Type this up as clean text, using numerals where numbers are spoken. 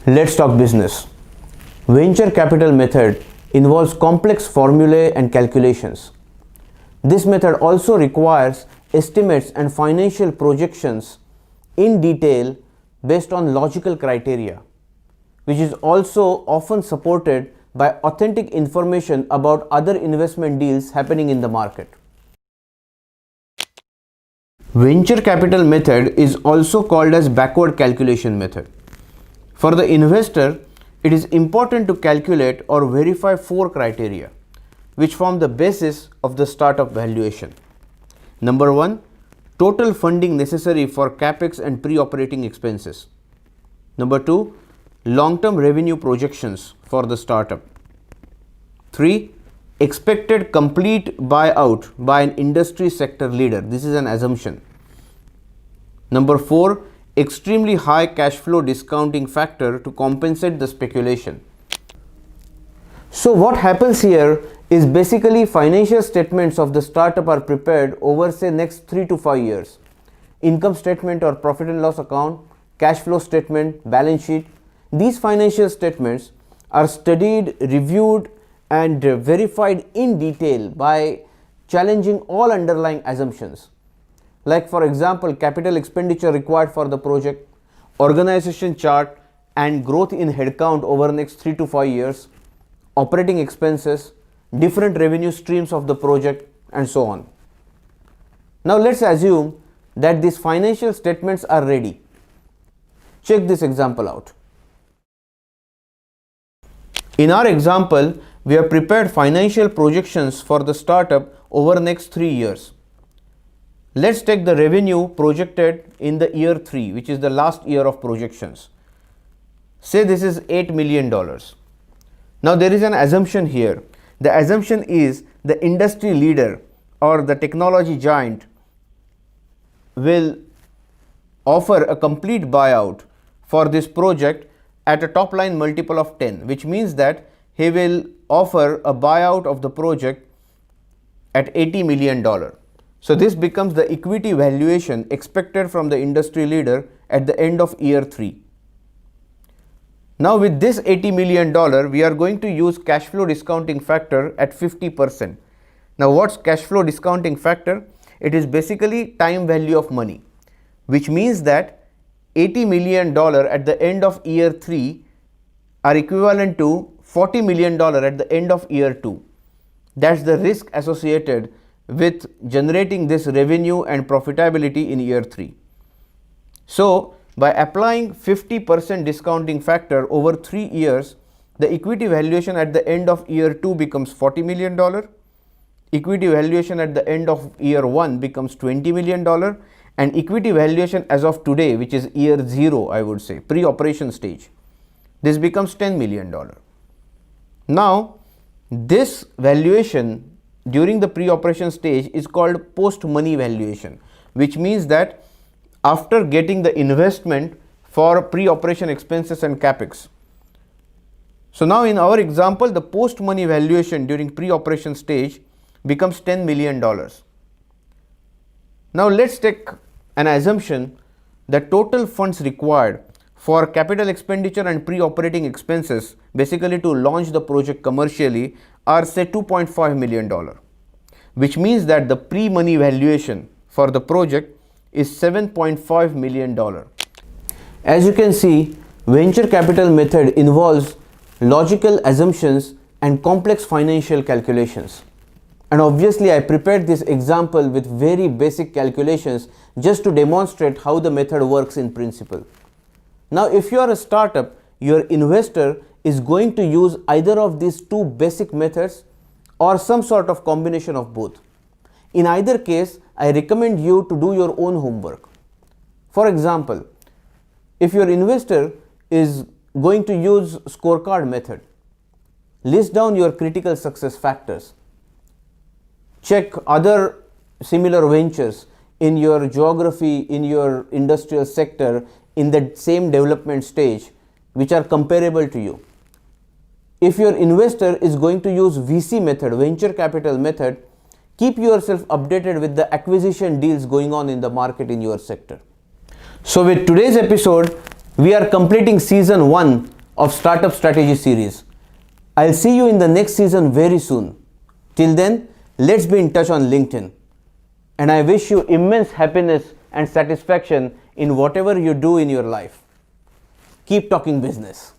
Let's talk business. Venture capital method involves complex formulae and calculations. This method also requires estimates and financial projections in detail based on logical criteria, which is also often supported by authentic information about other investment deals happening in the market. Venture capital method is also called as backward calculation method. For the investor, it is important to calculate or verify four criteria which form the basis of the startup valuation. Number one, total funding necessary for capex and pre-operating expenses. Number two, long-term revenue projections for the startup. 3. Expected complete buyout by an industry sector leader. This is an assumption. Number 4. Extremely high cash flow discounting factor to compensate the speculation. So what happens here is basically financial statements of the startup are prepared over say next 3 to 5 years. Income statement or profit and loss account, cash flow statement, balance sheet. These financial statements are studied, reviewed and verified in detail by challenging all underlying assumptions. Like for example, capital expenditure required for the project, organization chart and growth in headcount over the next 3 to 5 years, operating expenses, different revenue streams of the project and so on. Now let's assume that these financial statements are ready. Check this example out. In our example, we have prepared financial projections for the startup over the next 3 years. Let's take the revenue projected in the year 3, which is the last year of projections. Say this is $8 million. Now there is an assumption here. The assumption is the industry leader or the technology giant will offer a complete buyout for this project at a top line multiple of 10, which means that he will offer a buyout of the project at $80 million. So this becomes the equity valuation expected from the industry leader at the end of year 3. Now with this $80 million, we are going to use cash flow discounting factor at 50%. Now what's cash flow discounting factor? It is basically time value of money, which means that $80 million at the end of year 3 are equivalent to $40 million at the end of year 2. That's the risk associated with generating this revenue and profitability in year 3. So by applying 50% discounting factor over 3 years, the equity valuation at the end of year 2 becomes $40 million. Equity valuation at the end of year 1 becomes $20 million. And equity valuation as of today, which is year 0, I would say, pre-operation stage, this becomes $10 million. Now, this valuation during the pre-operation stage is called post-money valuation, which means that after getting the investment for pre-operation expenses and capex. So now in our example, the post-money valuation during pre-operation stage becomes $10 million. Now let's take an assumption that total funds required for capital expenditure and pre-operating expenses, basically to launch the project commercially, are say $2.5 million, which means that the pre-money valuation for the project is $7.5 million. As you can see, venture capital method involves logical assumptions and complex financial calculations. And obviously I prepared this example with very basic calculations just to demonstrate how the method works in principle. Now if you are a startup, your investor is going to use either of these two basic methods or some sort of combination of both. In either case, I recommend you to do your own homework. For example, if your investor is going to use scorecard method, list down your critical success factors. Check other similar ventures in your geography, in your industrial sector, in the same development stage, which are comparable to you. If your investor is going to use VC method, venture capital method, keep yourself updated with the acquisition deals going on in the market in your sector. So with today's episode, We are completing season 1 of Startup Strategy series. I'll see you in the next season very soon. Till then, let's be in touch on LinkedIn. And I wish you immense happiness and satisfaction in whatever you do in your life. Keep talking business.